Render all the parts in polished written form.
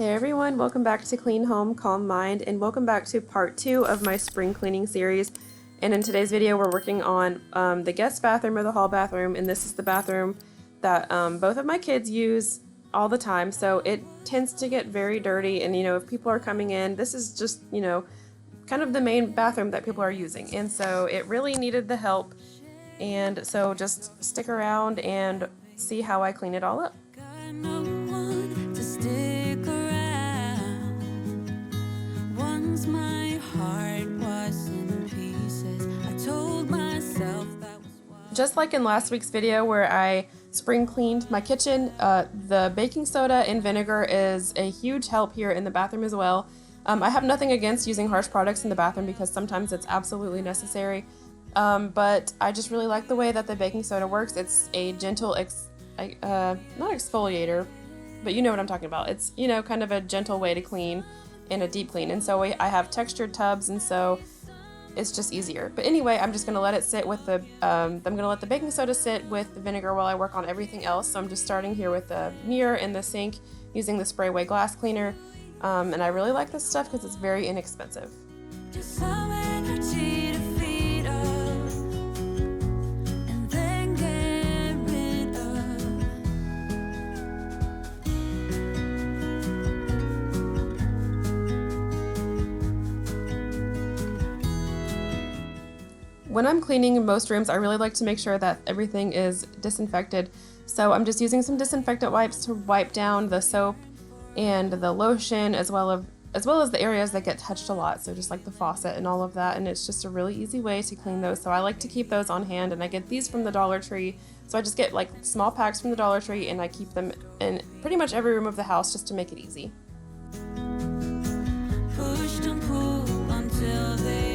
Hey everyone, welcome back to Clean Home, Calm Mind, and welcome back to part 2 of my spring cleaning series. And in today's video we're working on the guest bathroom or the hall bathroom, and this is the bathroom that both of my kids use all the time, so it tends to get very dirty, and if people are coming in, this is just, kind of the main bathroom that people are using, and so it really needed the help, and so just stick around and see how I clean it all up. Just like in last week's video where I spring cleaned my kitchen, the baking soda and vinegar is a huge help here in the bathroom as well. I have nothing against using harsh products in the bathroom because sometimes it's absolutely necessary, but I just really like the way that the baking soda works. It's a gentle, not exfoliator, but you know what I'm talking about. It's, kind of a gentle way to clean and a deep clean, and so I have textured tubs, and so it's just easier. But anyway, I'm just going to let it sit with the, I'm going to let the baking soda sit with the vinegar while I work on everything else. So I'm just starting here with the mirror and the sink using the Sprayway glass cleaner. And I really like this stuff because it's very inexpensive. When I'm cleaning most rooms, I really like to make sure that everything is disinfected. So I'm just using some disinfectant wipes to wipe down the soap and the lotion, as well as the areas that get touched a lot. So just like the faucet and all of that. And it's just a really easy way to clean those. So I like to keep those on hand, and I get these from the Dollar Tree. So I just get like small packs from the Dollar Tree, and I keep them in pretty much every room of the house just to make it easy. Push and pull until they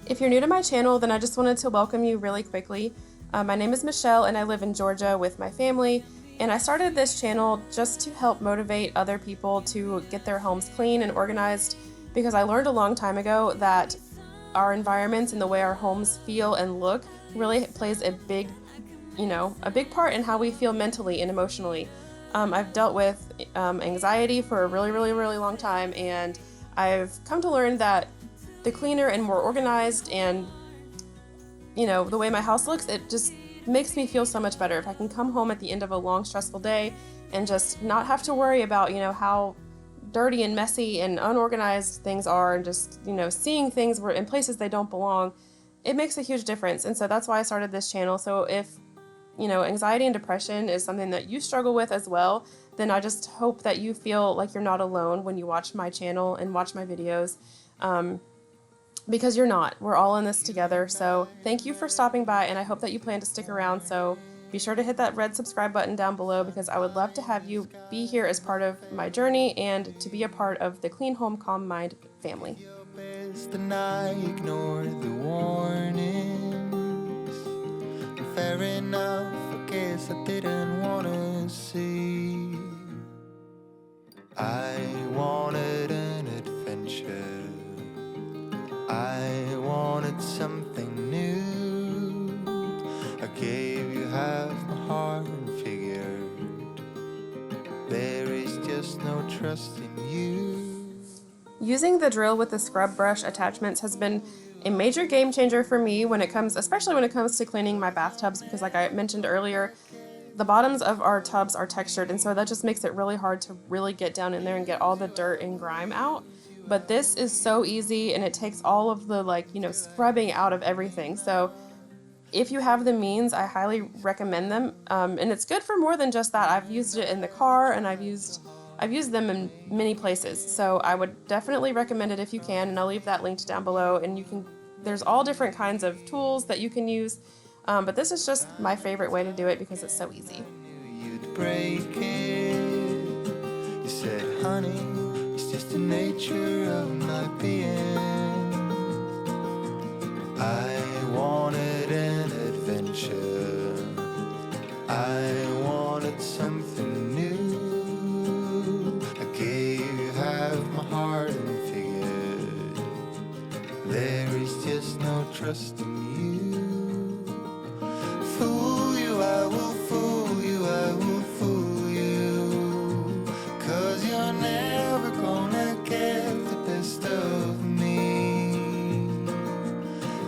If you're new to my channel, then I just wanted to welcome you really quickly. My name is Michelle, and I live in Georgia with my family, and I started this channel just to help motivate other people to get their homes clean and organized, because I learned a long time ago that our environments and the way our homes feel and look really plays a big part in how we feel mentally and emotionally. I've dealt with anxiety for a really, really, really long time, and I've come to learn that the cleaner and more organized and, the way my house looks, it just makes me feel so much better. If I can come home at the end of a long, stressful day and just not have to worry about, how dirty and messy and unorganized things are, and just, seeing things where in places they don't belong, it makes a huge difference. And so that's why I started this channel. So if, anxiety and depression is something that you struggle with as well, then I just hope that you feel like you're not alone when you watch my channel and watch my videos. Because you're not. We're all in this together. So thank you for stopping by, and I hope that you plan to stick around. So be sure to hit that red subscribe button down below, because I would love to have you be here as part of my journey and to be a part of the Clean Home, Calm Mind family. Ignore the warnings. Fair enough, I guess I didn't want to see. I wanted an adventure. I wanted something new. I gave you half my heart and figured there is just no trust in you. Using the drill with the scrub brush attachments has been a major game changer for me especially when it comes to cleaning my bathtubs, because like I mentioned earlier, the bottoms of our tubs are textured, and so that just makes it really hard to really get down in there and get all the dirt and grime out. But this is so easy, and it takes all of the scrubbing out of everything. So if you have the means, I highly recommend them. And it's good for more than just that. I've used it in the car, and I've used them in many places. So I would definitely recommend it if you can, and I'll leave that linked down below. And there's all different kinds of tools that you can use, but this is just my favorite way to do it because it's so easy. You'd break it. You said, honey, it's just the nature of my being. I wanted an adventure. I wanted something new. I gave you half my heart and figured there is just no trust in you. Fool you, I will fool you, I will fool you. 'Cause you're never gonna get the best of me.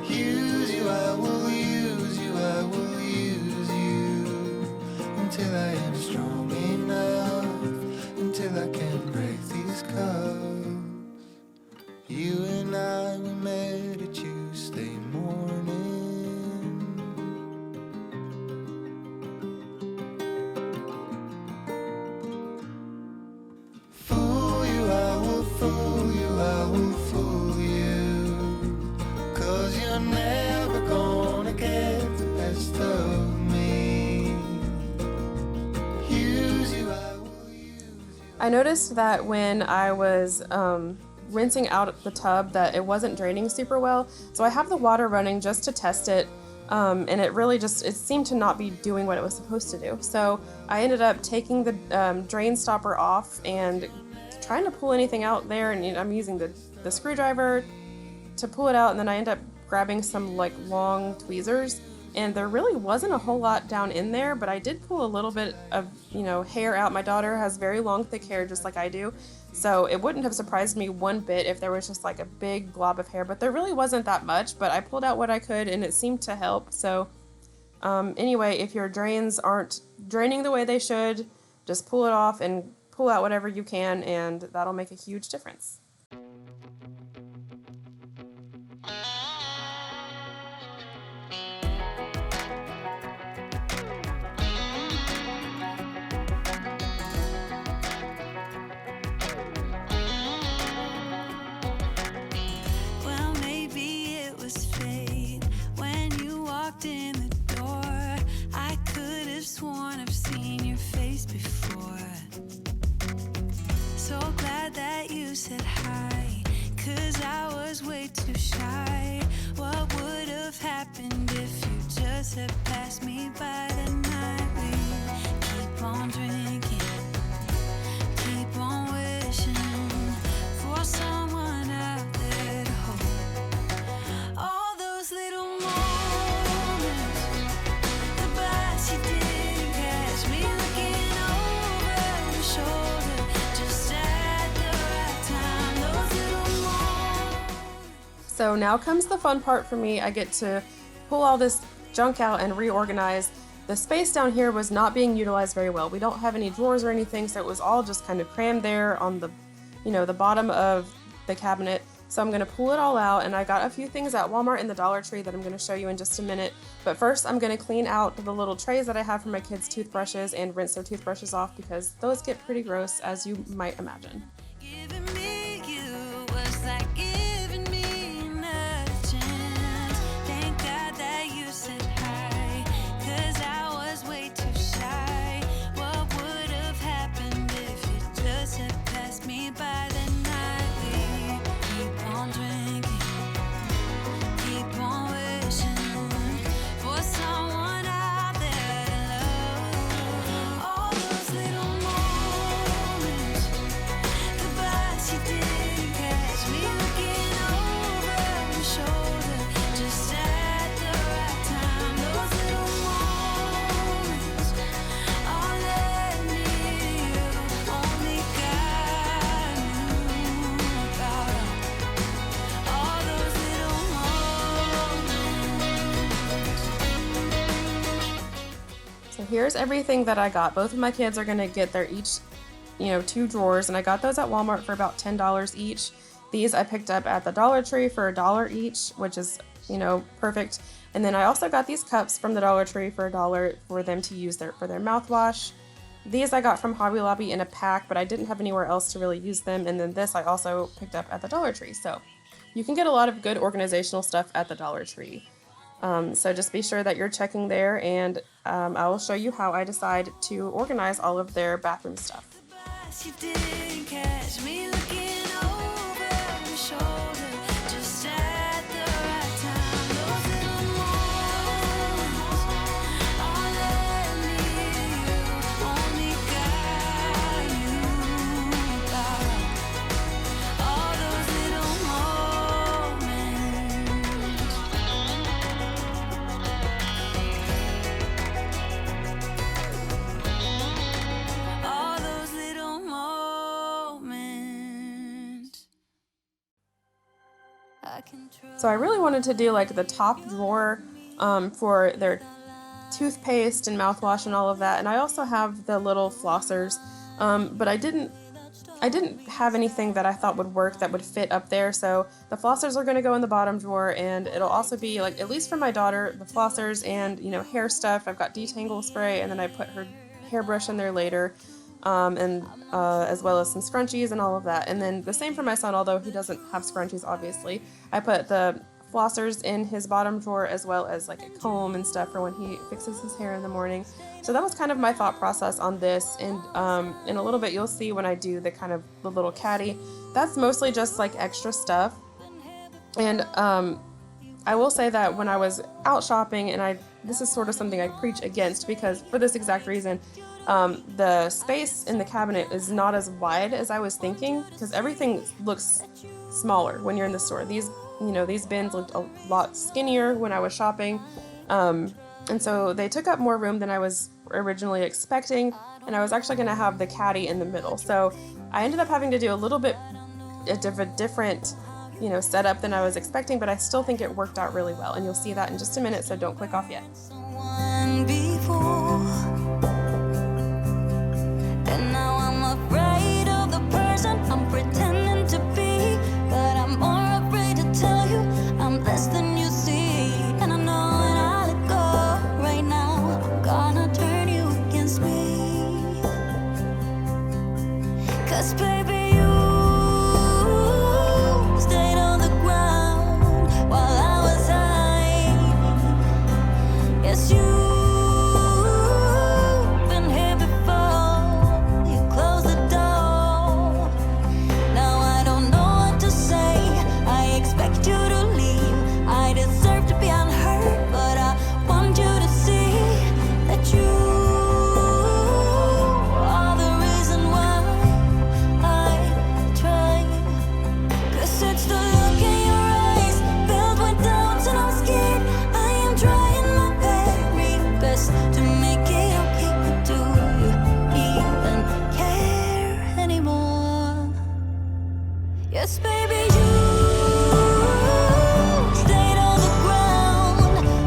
Use you, I will use you, I will use you. Until I am strong enough, until I can break these cuffs. You and I, we met at Tuesday morning. Fool you, I will fool you, I will fool you. 'Cause you're never gonna get the best of me. Use you, I will use you. I noticed that when I was rinsing out the tub that it wasn't draining super well, so I have the water running just to test it, and it really it seemed to not be doing what it was supposed to do. So I ended up taking the drain stopper off and trying to pull anything out there, and I'm using the screwdriver to pull it out, and then I end up grabbing some like long tweezers, and there really wasn't a whole lot down in there, but I did pull a little bit of hair out. My daughter has very long, thick hair just like I do, so it wouldn't have surprised me one bit if there was just like a big glob of hair, but there really wasn't that much. But I pulled out what I could, and it seemed to help. So anyway, if your drains aren't draining the way they should, just pull it off and pull out whatever you can, and that'll make a huge difference. Well, maybe it was fate when you walked in the door. I could have sworn I've seen your face before. So glad that you said hi, 'cause I was way too shy. What would have happened if you just had passed me by the night? We keep on drinking, keep on wishing for someone out there to hold. All those little moments, the bites you didn't catch me looking over your shoulder, just at the right time. Those little moments. So now comes the fun part for me. I get to pull all this junk out and reorganize. The space down here was not being utilized very well. We don't have any drawers or anything, so it was all just kind of crammed there on the, the bottom of the cabinet. So I'm gonna pull it all out, and I got a few things at Walmart and the Dollar Tree that I'm gonna show you in just a minute. But first, I'm gonna clean out the little trays that I have for my kids' toothbrushes and rinse their toothbrushes off, because those get pretty gross, as you might imagine. Giving me you was like giving me another chance. Thank God that you said hi, 'cause I was way too shy. What would have happened if you just had passed me by the night? We keep on drinking, keep on wishing for someone out there to love. All those little moments, the bites you didn't catch me looking over your shoulder, just at the right time. Those little moments all led me to you. Only God knew about all those little moments. So here's everything that I got. Both of my kids are gonna get their each, 2 drawers, and I got those at Walmart for about $10 each. These I picked up at the Dollar Tree for $1 each, which is, perfect. And then I also got these cups from the Dollar Tree for $1 for them to use for their mouthwash. These I got from Hobby Lobby in a pack, but I didn't have anywhere else to really use them. And then this I also picked up at the Dollar Tree. So you can get a lot of good organizational stuff at the Dollar Tree. So just be sure that you're checking there, and I will show you how I decide to organize all of their bathroom stuff. You didn't catch me looking over my shoulder, just at the right time. Those little moments all let me you, only got you, got all those little moments. All those little moments. I can trust. So I really wanted to do like the top drawer for their toothpaste and mouthwash and all of that. And I also have the little flossers, but I didn't have anything that I thought would work that would fit up there. So the flossers are going to go in the bottom drawer, and it'll also be like, at least for my daughter, the flossers and, you know, hair stuff. I've got detangle spray, and then I put her hairbrush in there later, and as well as some scrunchies and all of that. And then the same for my son, although he doesn't have scrunchies, obviously. I put the flossers in his bottom drawer, as well as like a comb and stuff for when he fixes his hair in the morning. So that was kind of my thought process on this, and in a little bit you'll see when I do the kind of the little caddy. That's mostly just like extra stuff. And I will say that when I was out shopping, and this is sort of something I preach against, because for this exact reason, the space in the cabinet is not as wide as I was thinking, because everything looks smaller when you're in the store. These bins looked a lot skinnier when I was shopping, and so they took up more room than I was originally expecting, and I was actually going to have the caddy in the middle. So I ended up having to do a little bit of a different setup than I was expecting, but I still think it worked out really well, and you'll see that in just a minute, so don't click off yet. Someone before, and now I'm afraid of the person I'm pretending to be, but I'm more afraid to tell you I'm less than you see. And I know when I let go right now, I'm gonna turn you against me. 'Cause baby, you stayed on the ground while I was high. Yes, you've been here before. You closed the door. Now I don't know what to say. I expect you to leave. I deserve to be unhurt, but I want you to see that you are the reason why I try. 'Cause it's the look in your eyes filled with doubts, and I'm scared. I am trying my very best to make it okay, but do you even care anymore? Yes, baby, you stayed on the ground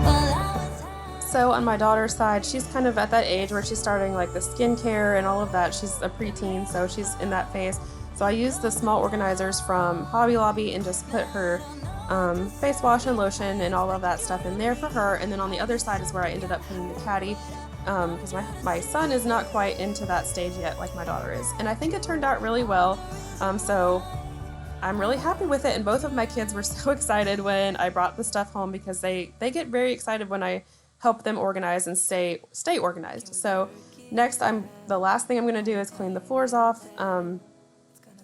while I was high. So on my daughter's side, she's kind of at that age where she's starting like the skincare and all of that. She's a preteen, so she's in that phase. So I used the small organizers from Hobby Lobby and just put her face wash and lotion and all of that stuff in there for her. And then on the other side is where I ended up putting the caddy, because my son is not quite into that stage yet like my daughter is. And I think it turned out really well. So I'm really happy with it. And both of my kids were so excited when I brought the stuff home, because they get very excited when I help them organize and stay organized. So next, the last thing I'm going to do is clean the floors off.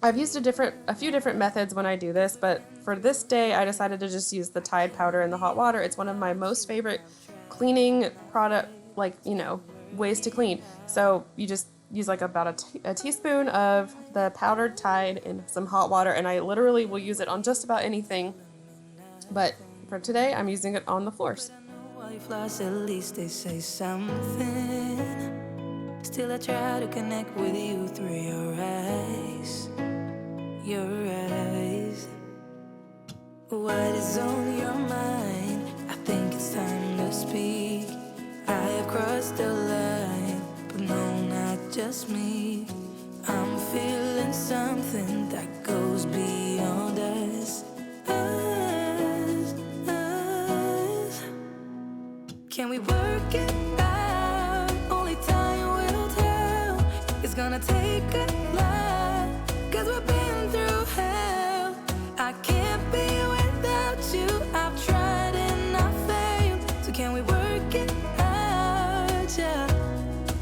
I've used a few different methods when I do this, but for this day I decided to just use the Tide powder in the hot water. It's one of my most favorite cleaning product, ways to clean. So you just use like about a teaspoon of the powdered Tide in some hot water, and I literally will use it on just about anything. But for today, I'm using it on the floors. While you floss, at least they say something. Still I try to connect with you through your eyes. Your eyes. What is on your mind? I think it's time to speak. I have crossed the line, but no, not just me. I'm feeling something that goes beyond us. future.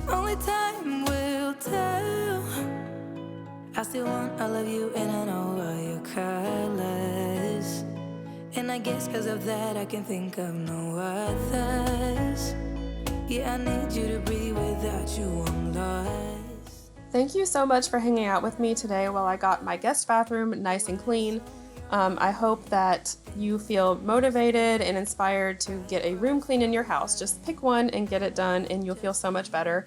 Only time will tell. I still want all of you, and I know all your colors. And I guess because of that, I can think of no others. Yeah, I need you to breathe. Without you, I'm lost. Thank you so much for hanging out with me today while I got my guest bathroom nice and clean. I hope that you feel motivated and inspired to get a room clean in your house. Just pick one and get it done, and you'll feel so much better.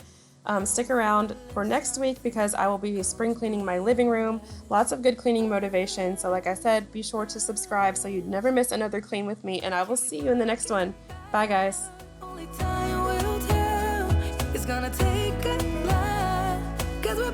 Stick around for next week because I will be spring cleaning my living room. Lots of good cleaning motivation. So like I said, be sure to subscribe so you'd never miss another clean with me, and I will see you in the next one. Bye, guys. Only time will tell. It's gonna take a lot, 'cause we're